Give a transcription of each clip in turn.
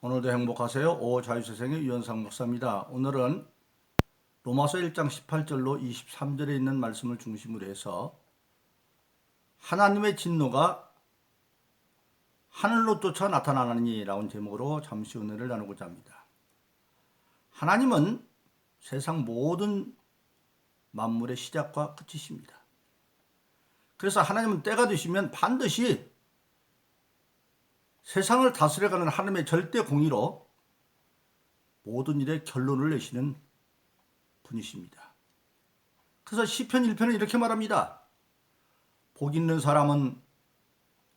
오늘도 행복하세요. 오자유세상의 유현상 목사입니다. 오늘은 로마서 1장 18절로 23절에 있는 말씀을 중심으로 해서 하나님의 진노가 하늘로 쫓아 나타나느니라는 제목으로 잠시 은혜를 나누고자 합니다. 하나님은 세상 모든 만물의 시작과 끝이십니다. 그래서 하나님은 때가 되시면 반드시 세상을 다스려가는 하나님의 절대 공의로 모든 일의 결론을 내시는 분이십니다. 그래서 시편 1편은 이렇게 말합니다. 복 있는 사람은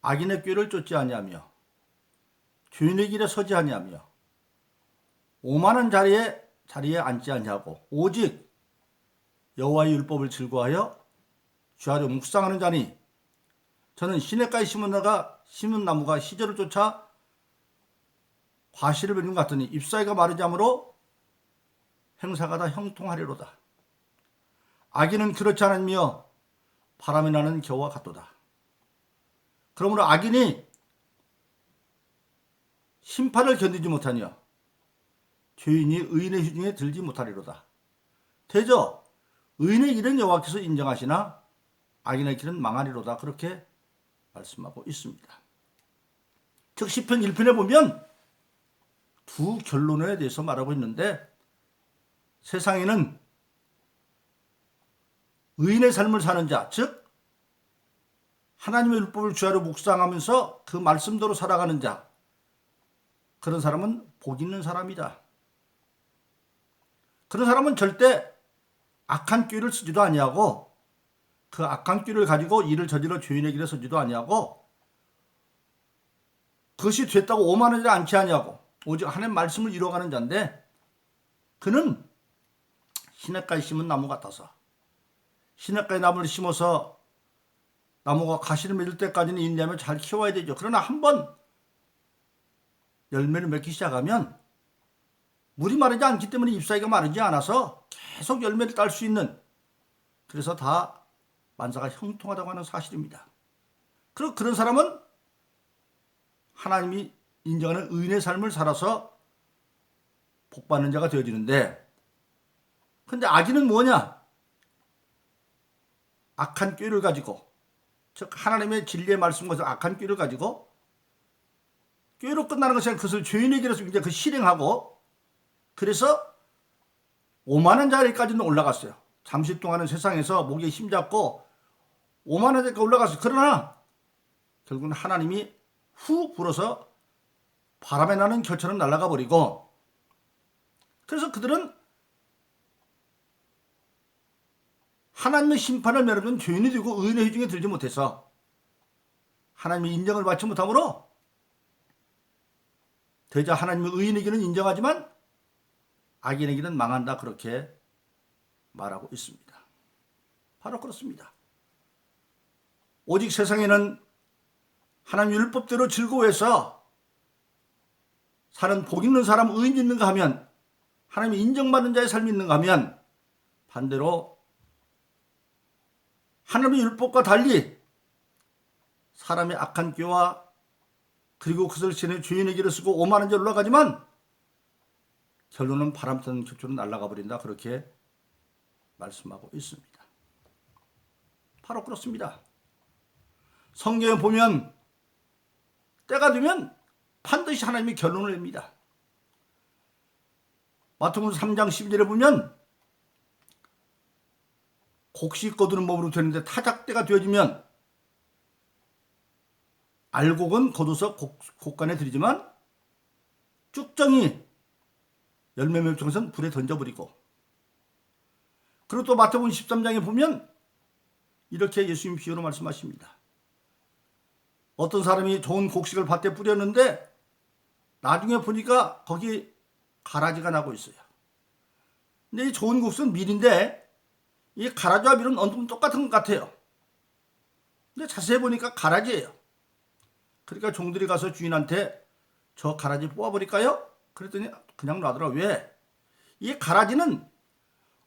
악인의 꾀를 쫓지 아니하며 죄인의 길에 서지 아니하며 오만한 자리에 앉지 아니하고 오직 여호와의 율법을 즐거워하여 주하려 묵상하는 자니 저는 시냇가에 심은 나무가 시절을 쫓아 과실을 맺는 것 같더니 잎사귀가 마르지 않으므로 행사가 다 형통하리로다. 악인은 그렇지 않으며 바람이 나는 겨와 같도다. 그러므로 악인이 심판을 견디지 못하며 죄인이 의인의 휴중에 들지 못하리로다. 대저 의인의 길은 여호와께서 인정하시나 악인의 길은 망하리로다. 그렇게 말씀하고 있습니다. 즉 시편 1편에 보면 두 결론에 대해서 말하고 있는데 세상에는 의인의 삶을 사는 자, 즉 하나님의 율법을 주야로 묵상하면서 그 말씀대로 살아가는 자, 그런 사람은 복 있는 사람이다. 그런 사람은 절대 악한 꾀를 쓰지도 아니하고 그 악한 꾀를 가지고 일을 저질러 죄인의 길에 서지도 아니하고 그것이 됐다고 오만하지 않지 아니하고 오직 하나님의 말씀을 이루어가는 자인데 그는 시냇가에 심은 나무 같아서 시냇가에 나무를 심어서 나무가 가시를 맺을 때까지는 인내하며 잘 키워야 되죠. 그러나 한번 열매를 맺기 시작하면 물이 마르지 않기 때문에 잎사귀가 마르지 않아서 계속 열매를 딸 수 있는, 그래서 다 만사가 형통하다고 하는 사실입니다. 그리고 그런 사람은 하나님이 인정하는 의인의 삶을 살아서 복받는 자가 되어지는데, 근데 악인은 뭐냐? 악한 꾀를 가지고, 즉 하나님의 진리의 말씀과 악한 꾀를 가지고 꾀로 끝나는 것이 아니라 그것을 죄인의 길에서 이제 그 실행하고, 그래서 오만한 자리까지는 올라갔어요. 잠시 동안은 세상에서 목에 힘잡고 오만한 자리까지 올라갔어요. 그러나 결국은 하나님이 후 불어서 바람에 나는 겨처럼 날아가 버리고, 그래서 그들은 하나님의 심판을 면하는 죄인이 되고 의인의 휴중에 들지 못해서 하나님의 인정을 받지 못하므로 대자 하나님의 의인에게는 인정하지만 악인에게는 망한다, 그렇게 말하고 있습니다. 바로 그렇습니다. 오직 세상에는 하나님 율법대로 즐거워해서 사는 복 있는 사람, 의인 있는가 하면, 하나님이 인정받는 자의 삶이 있는가 하면, 반대로 하나님의 율법과 달리 사람의 악한 꾀와 그리고 그것을 지내 죄인의 길을 쓰고 오만한 자 올라가지만 결론은 바람 타는 격처럼 날아가 버린다, 그렇게 말씀하고 있습니다. 바로 그렇습니다. 성경에 보면 때가 되면 반드시 하나님이 결론을 냅니다. 마태복음 3장 12절에 보면 곡식 거두는 법으로 되는데 타작때가 되어지면 알곡은 거둬서 곡간에 들이지만 쭉정이 열매 맺을 것은 불에 던져버리고, 그리고 또 마태복음 13장에 보면 이렇게 예수님 비유로 말씀하십니다. 어떤 사람이 좋은 곡식을 밭에 뿌렸는데 나중에 보니까 거기 가라지가 나고 있어요. 근데 이 좋은 곡식은 밀인데 이 가라지와 밀은 어느 똑같은 것 같아요. 근데 자세히 보니까 가라지예요. 그러니까 종들이 가서 주인한테 저 가라지 뽑아버릴까요? 그랬더니 그냥 놔둬라. 왜? 이 가라지는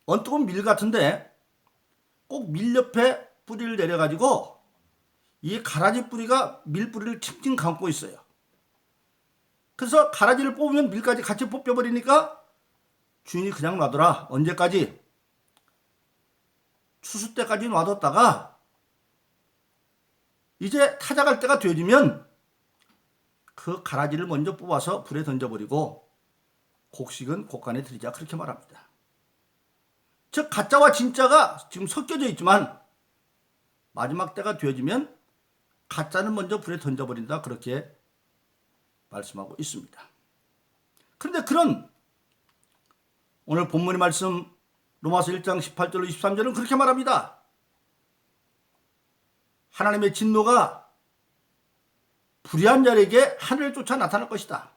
언뜻은 밀 같은데 꼭 밀 옆에 뿌리를 내려가지고 이 가라지 뿌리가 밀 뿌리를 칭칭 감고 있어요. 그래서 가라지를 뽑으면 밀까지 같이 뽑혀버리니까 주인이 그냥 놔둬라. 언제까지? 추수 때까지 놔뒀다가 이제 타작할 때가 되어지면 그 가라지를 먼저 뽑아서 불에 던져버리고 곡식은 곡간에 들이자, 그렇게 말합니다. 즉 가짜와 진짜가 지금 섞여져 있지만 마지막 때가 되어지면 가짜는 먼저 불에 던져버린다, 그렇게 말씀하고 있습니다. 그런데 그런 오늘 본문의 말씀 로마서 1장 18절로 23절은 그렇게 말합니다. 하나님의 진노가 불의한 자에게 하늘을 쫓아 나타날 것이다.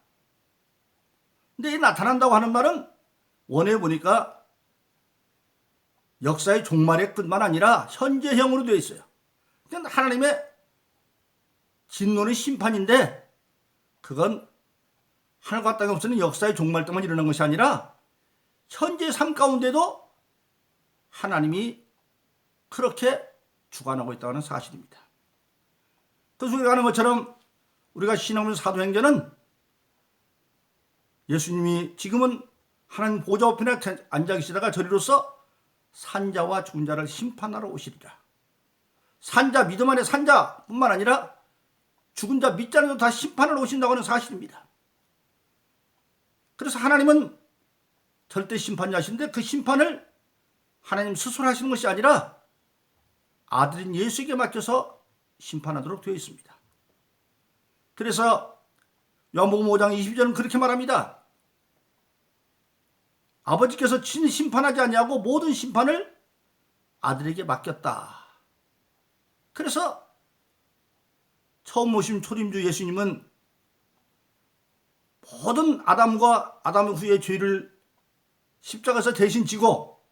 근데 이 나타난다고 하는 말은 원해 보니까 역사의 종말의 끝만 아니라 현재형으로 되어 있어요. 그러니까 하나님의 진노는 심판인데 그건 하늘과 땅에 없는 역사의 종말 때만 일어난 것이 아니라 현재 삶 가운데도 하나님이 그렇게 주관하고 있다는 사실입니다. 그래서 우리가 아는 것처럼 우리가 신앙하는 사도행전은 예수님이 지금은 하나님 보좌 우편에 앉아 계시다가 저리로서 산자와 죽은 자를 심판하러 오시리라. 산자, 믿음 안에 산자뿐만 아니라 죽은 자 믿지 않아도 다 심판하러 오신다고 하는 사실입니다. 그래서 하나님은 절대 심판자신데 그 심판을 하나님 스스로 하시는 것이 아니라 아들인 예수에게 맡겨서 심판하도록 되어 있습니다. 그래서 요한복음 5장 22절은 그렇게 말합니다. 아버지께서 친히 심판하지 아니하고 모든 심판을 아들에게 맡겼다. 그래서 처음 오신 초림주 예수님은 모든 아담과 아담 후의 죄를 십자가에서 대신 지고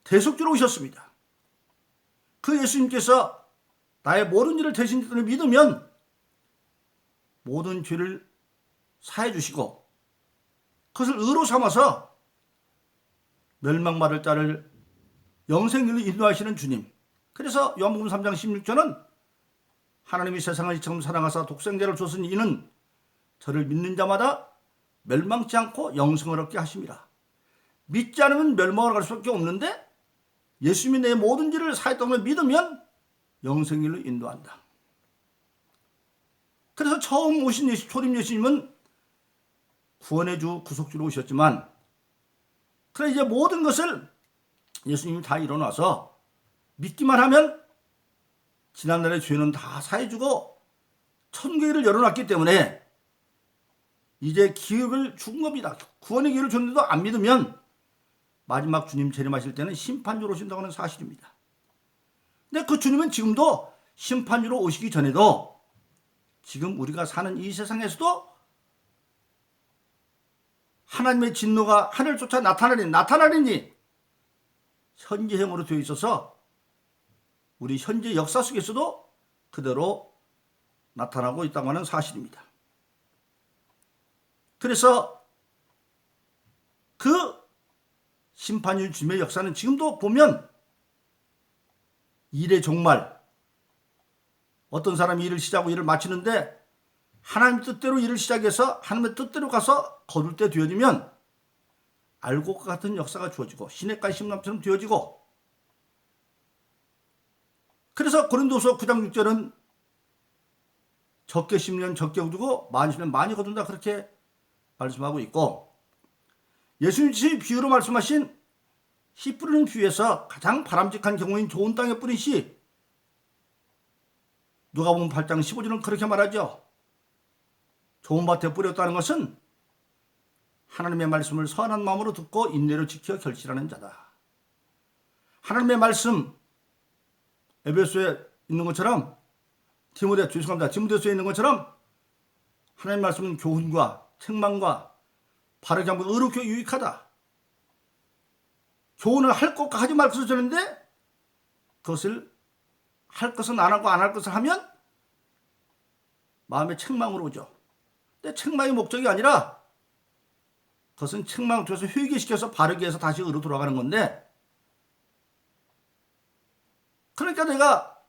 대속주로 오셨습니다. 그 예수님께서 나의 모든 일을 대신 지도록 믿으면 모든 죄를 사해 주시고 그것을 의로 삼아서 멸망받을 자를 영생길로 인도하시는 주님. 그래서 요한복음 3장 16절은 하나님이 세상을 이처럼 사랑하사 독생자를 줬으니 이는 저를 믿는 자마다 멸망치 않고 영생을 얻게 하심이라. 믿지 않으면 멸망을 갈 수밖에 없는데 예수님이 내 모든 죄를 사했다고 믿으면 영생길로 인도한다. 그래서 처음 오신 초림 예수님은 구원의 주 구속주로 오셨지만 그래 이제 모든 것을 예수님이 다 이뤄놔서 믿기만 하면 지난날의 죄는 다 사해주고 천국의 길을 열어놨기 때문에 이제 기회를 준 겁니다. 구원의 기회를 줬는데도 안 믿으면 마지막 주님 재림하실 때는 심판주로 오신다고 하는 사실입니다. 근데 그 주님은 지금도 심판주로 오시기 전에도 지금 우리가 사는 이 세상에서도 하나님의 진노가 하늘을 쫓아 나타나리니 현재형으로 되어 있어서 우리 현재 역사 속에서도 그대로 나타나고 있다고 하는 사실입니다. 그래서 그 심판일 주님의 역사는 지금도 보면 일의 종말, 어떤 사람이 일을 시작하고 일을 마치는데 하나님 뜻대로 일을 시작해서 하나님의 뜻대로 가서 거둘 때 되어지면 알곡과 같은 역사가 주어지고 시냇가의 심람처럼 되어지고 그래서 고린도서 9장 6절은 적게 심으면 적게 거두고 많이 심으면 많이 거둔다 그렇게 말씀하고 있고 예수님이 비유로 말씀하신 씨 뿌리는 비유에서 가장 바람직한 경우인 좋은 땅에 뿌린 씨 누가복음 8장 15절은 그렇게 말하죠. 좋은 밭에 뿌렸다는 것은 하나님의 말씀을 선한 마음으로 듣고 인내로 지켜 결실하는 자다. 하나님의 말씀 에베소에 있는 것처럼 디모데서에 있는 것처럼 하나님의 말씀은 교훈과 책망과 바르게 하고 의롭게 유익하다. 교훈을 할 것과 하지 말 것을 전했는데 그것을 할 것은 안 하고 안 할 것을 하면 마음에 책망으로 오죠. 근데 책망의 목적이 아니라 그것은 책망을 통해서 회개시켜서 바르게 해서 다시 의로 돌아가는 건데 그러니까 내가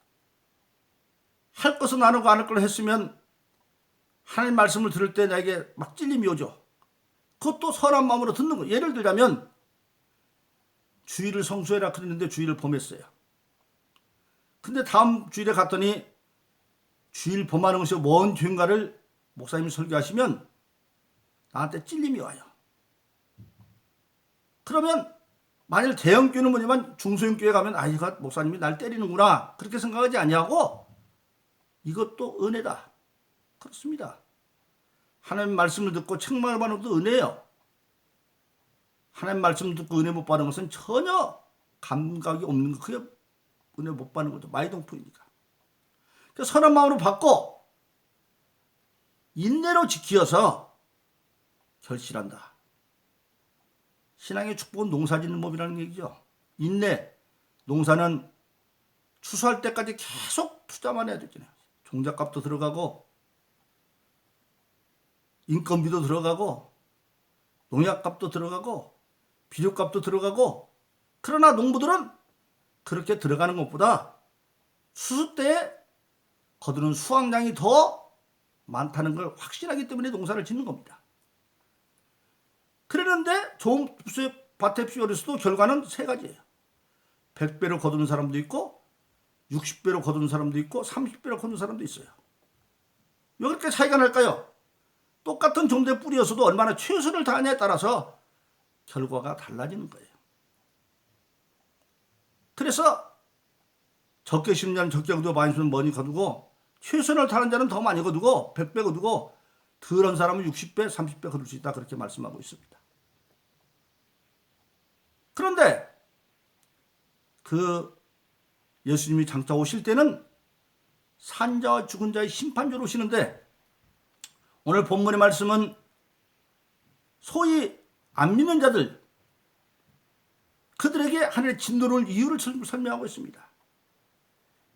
할 것은 안 하고 안 할 걸 했으면 하나님 말씀을 들을 때 나에게 막 찔림이 오죠. 그것도 선한 마음으로 듣는 거예요. 예를 들자면 주일을 성수해라 그랬는데 주일을 범했어요. 근데 다음 주일에 갔더니 주일 범하는 것이 뭔 죄인가를 목사님이 설교하시면 나한테 찔림이 와요. 그러면 만일 대형교회는 뭐냐면 중소형교회 가면 이가 목사님이 날 때리는구나 그렇게 생각하지 아니하고 이것도 은혜다. 그렇습니다. 하나님 말씀을 듣고 책망을 받는 것도 은혜예요. 하나님 말씀을 듣고 은혜 못 받는 것은 전혀 감각이 없는 거. 그게 은혜 못 받는 것도 마이동풍이니까. 그러니까 선한 마음으로 받고 인내로 지키어서 결실한다. 신앙의 축복은 농사짓는 법이라는 얘기죠. 인내, 농사는 추수할 때까지 계속 투자만 해야 되잖아요. 종잣값도 들어가고 인건비도 들어가고 농약값도 들어가고 비료값도 들어가고 그러나 농부들은 그렇게 들어가는 것보다 수수 때에 거두는 수확량이 더 많다는 걸 확신하기 때문에 농사를 짓는 겁니다. 그러는데 좋은 밭에 피어있어도 결과는 세 가지예요. 100배로 거두는 사람도 있고 60배로 거두는 사람도 있고 30배로 거두는 사람도 있어요. 왜 그렇게 차이가 날까요? 똑같은 종대 뿌리였어도 얼마나 최선을 다하냐에 따라서 결과가 달라지는 거예요. 그래서 적게 심는 자는 적게 거두고 많이 심는 많이 거두고 최선을 다하는 자는 더 많이 거두고 100배 거두고 덜한 사람은 60배, 30배 거둘 수 있다 그렇게 말씀하고 있습니다. 그런데 그 예수님이 장차 오실 때는 산자와 죽은 자의 심판주로 오시는데 오늘 본문의 말씀은 소위 안 믿는 자들 그들에게 하늘의 진노를 이유를 설명하고 있습니다.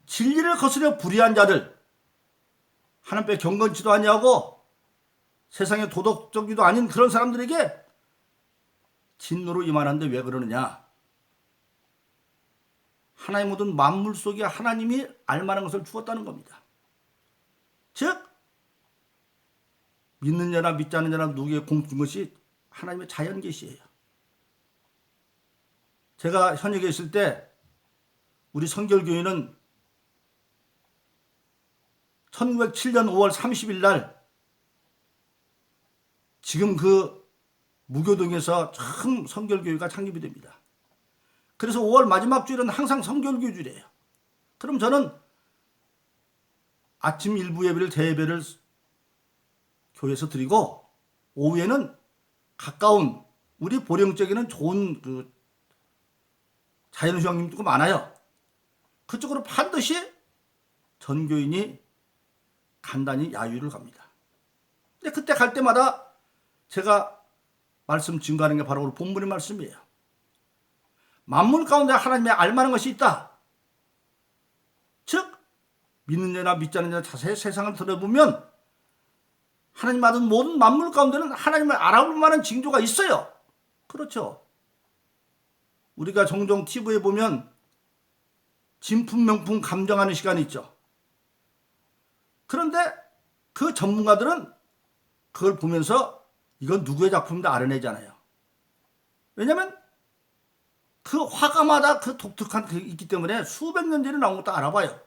진리를 거스려 불의한 자들 하나님께 경건치도 아니하고 세상에 도덕적이도 아닌 그런 사람들에게 진노로 임하는데 왜 그러느냐? 하나의 모든 만물 속에 하나님이 알만한 것을 주었다는 겁니다. 즉 믿는 자나 믿지 않는 자나 누구에게 공준 것이 하나님의 자연 계시예요. 제가 현역에 있을 때 우리 성결교회는 1907년 5월 30일 날 지금 그 무교동에서 처음 성결교회가 창립이 됩니다. 그래서 5월 마지막 주일은 항상 성결교 주일이에요. 그럼 저는 아침 일부 예배를 대예배를 교회에서 드리고 오후에는 가까운 우리 보령 쪽에는 좋은 그 자연수영님도 많아요. 그쪽으로 반드시 전교인이 간단히 야유를 갑니다. 근데 그때 갈 때마다 제가 말씀 증거하는 게 바로 오늘 본문의 말씀이에요. 만물 가운데 하나님의 알만한 것이 있다. 즉 믿는 자나 믿지 않는 자 자세히 세상을 들어보면 하나님 받은 모든 만물 가운데는 하나님을 알아볼 만한 징조가 있어요. 그렇죠. 우리가 종종 TV에 보면 진품 명품 감정하는 시간이 있죠. 그런데 그 전문가들은 그걸 보면서 이건 누구의 작품인지 알아내잖아요. 왜냐하면 그 화가마다 그 독특한 게 있기 때문에 수백 년 전에 나온 것도 알아봐요.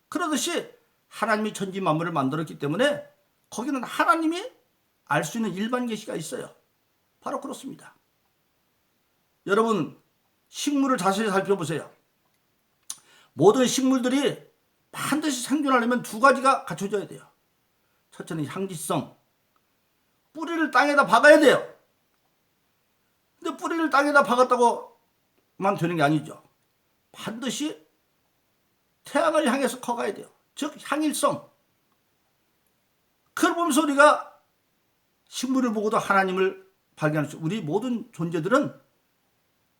그러듯이 하나님이 천지 만물을 만들었기 때문에 거기는 하나님이 알 수 있는 일반 계시가 있어요. 바로 그렇습니다. 여러분 식물을 자세히 살펴보세요. 모든 식물들이 반드시 생존하려면 두 가지가 갖춰져야 돼요. 첫째는 향기성. 뿌리를 땅에다 박아야 돼요. 근데 뿌리를 땅에다 박았다고만 되는 게 아니죠. 반드시 태양을 향해서 커가야 돼요. 즉 향일성. 그걸 보면서 우리가 식물을 보고도 하나님을 발견할 수. 우리 모든 존재들은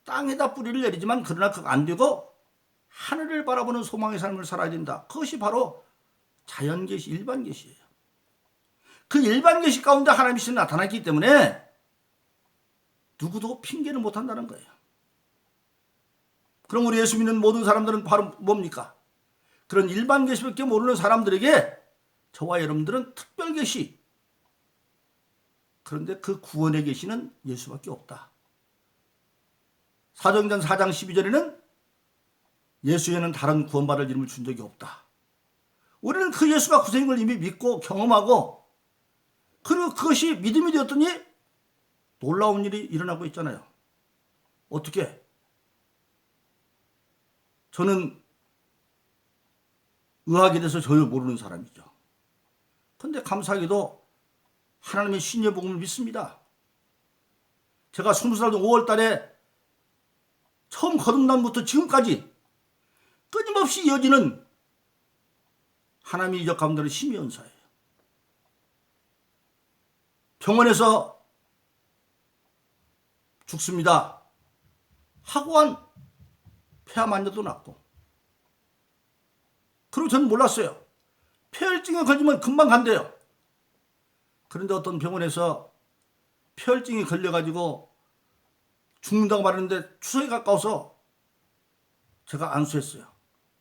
땅에다 뿌리를 내리지만 그러나 그거 안 되고 하늘을 바라보는 소망의 삶을 살아야 된다. 그것이 바로 자연계시, 일반계시예요. 그 일반계시 가운데 하나님이 나타났기 때문에 누구도 핑계를 못한다는 거예요. 그럼 우리 예수 믿는 모든 사람들은 바로 뭡니까? 그런 일반계시밖에 모르는 사람들에게 저와 여러분들은 특별 계시, 그런데 그 구원의 계시는 예수밖에 없다. 사도행전 4장 12절에는 예수에는 다른 구원받을 이름을 준 적이 없다. 우리는 그 예수가 구세인 걸 이미 믿고 경험하고, 그리고 그것이 믿음이 되었더니 놀라운 일이 일어나고 있잖아요. 어떻게? 저는 의학에 대해서 전혀 모르는 사람이죠. 그런데 감사하게도 하나님의 신의 복음을 믿습니다. 제가 20살 5월 달에 처음 거듭남부터 지금까지 끊임없이 이어지는 하나님의 이적 가운데는 심의 은사예요. 병원에서 죽습니다 하고 한 폐암 환자도 낫고. 그리고 저는 몰랐어요. 폐혈증에 걸리면 금방 간대요. 그런데 어떤 병원에서 폐혈증이 걸려가지고 죽는다고 말했는데 추석이 가까워서 제가 안수했어요.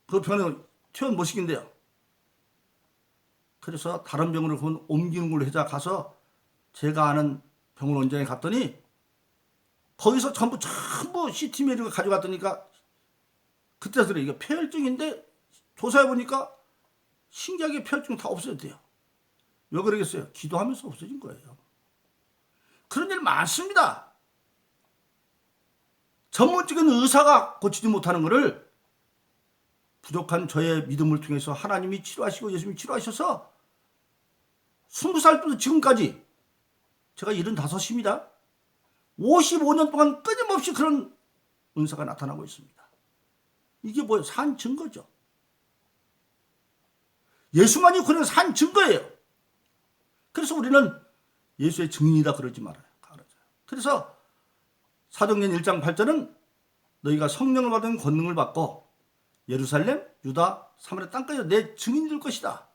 그 병원에 퇴원 못 시킨대요. 그래서 다른 병원을 옮기는 걸로 해자 가서 제가 아는 병원 원장에 갔더니 거기서 전부 CT메리가 가져갔더니까 그때 그래, 이거 폐혈증인데 조사해보니까 신기하게 폐혈증 다 없어졌대요. 왜 그러겠어요? 기도하면서 없어진 거예요. 그런 일 많습니다. 전문적인 의사가 고치지 못하는 것을 부족한 저의 믿음을 통해서 하나님이 치료하시고 예수님이 치료하셔서 20살부터 지금까지 제가 75입니다. 55년 동안 끊임없이 그런 은사가 나타나고 있습니다. 이게 뭐예요? 산 증거죠. 예수만이 그런 산 증거예요. 그래서 우리는 예수의 증인이다 그러지 말아요. 그래서 사도행전 1장 8절은 너희가 성령을 받은 권능을 받고 예루살렘, 유다, 사마리아 땅까지 내 증인이 될 것이다.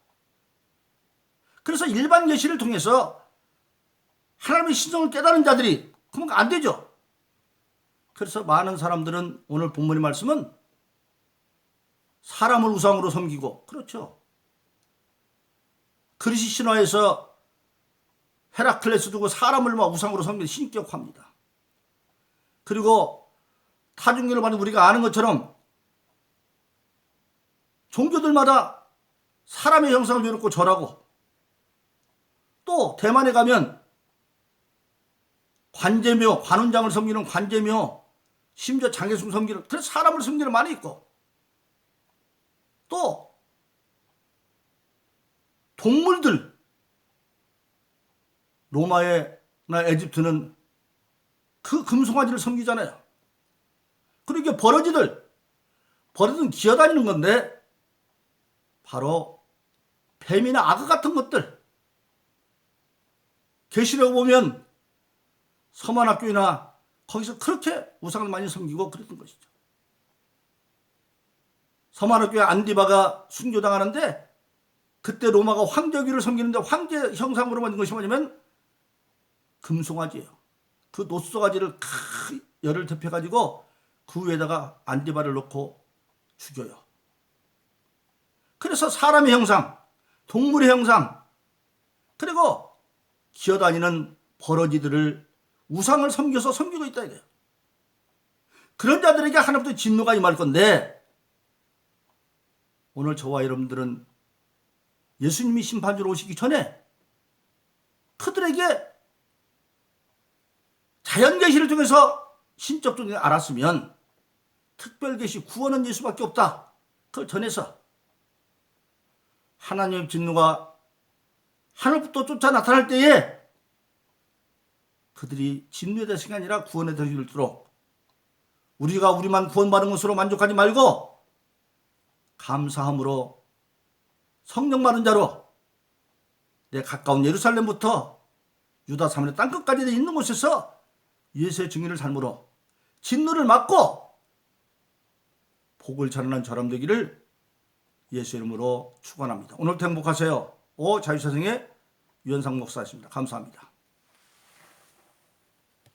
그래서 일반 계시를 통해서 하나님의 신성을 깨달은 자들이 그러면 안 되죠. 그래서 많은 사람들은 오늘 본문의 말씀은 사람을 우상으로 섬기고, 그렇죠. 그리스 신화에서 헤라클레스 두고 사람을 우상으로 섬기는 신격화입니다. 그리고 타종교를 받는 우리가 아는 것처럼 종교들마다 사람의 형상을 내놓고 절하고, 또 대만에 가면 관제묘, 관원장을 섬기는 관제묘, 심지어 장애숭 섬기는, 그래서 사람을 섬기는 많이 있고, 또 동물들, 로마나 에집트는 그 금송아지를 섬기잖아요. 그리고 이게 버러지는 기어다니는 건데 바로 뱀이나 악어 같은 것들. 계시록 보면 서만학교나 거기서 그렇게 우상을 많이 섬기고 그랬던 것이죠. 서만학교의 안디바가 순교당하는데 그때 로마가 황제귀를 섬기는데 황제 형상으로 만든 것이 뭐냐면 금송아지예요. 그 노쏘가지를 열을 덮여가지고 그 위에다가 안디바를 놓고 죽여요. 그래서 사람의 형상, 동물의 형상, 그리고 기어다니는 버러지들을 우상을 섬겨서 섬기고 있다 이거예요. 그런 자들에게 하나님부터 진노가 임할 건데, 오늘 저와 여러분들은 예수님이 심판주로 오시기 전에 그들에게 자연계시를 통해서 신적 존재를 알았으면 특별계시 구원은 예수밖에 없다. 그걸 전해서 하나님의 진노가 하늘부터 쫓아 나타날 때에 그들이 진노의 대상이 아니라 구원의 대상이 되도록 우리가 우리만 구원받은 것으로 만족하지 말고 감사함으로 성령 받은 자로 내 가까운 예루살렘부터 유다 사마리아 땅끝까지 있는 곳에서 예수의 증인을 삶으로 진노를 막고 복을 전하는 사람 되기를 예수의 이름으로 축원합니다. 오늘도 행복하세요. 자유사생의 유현상 목사였습니다. 감사합니다.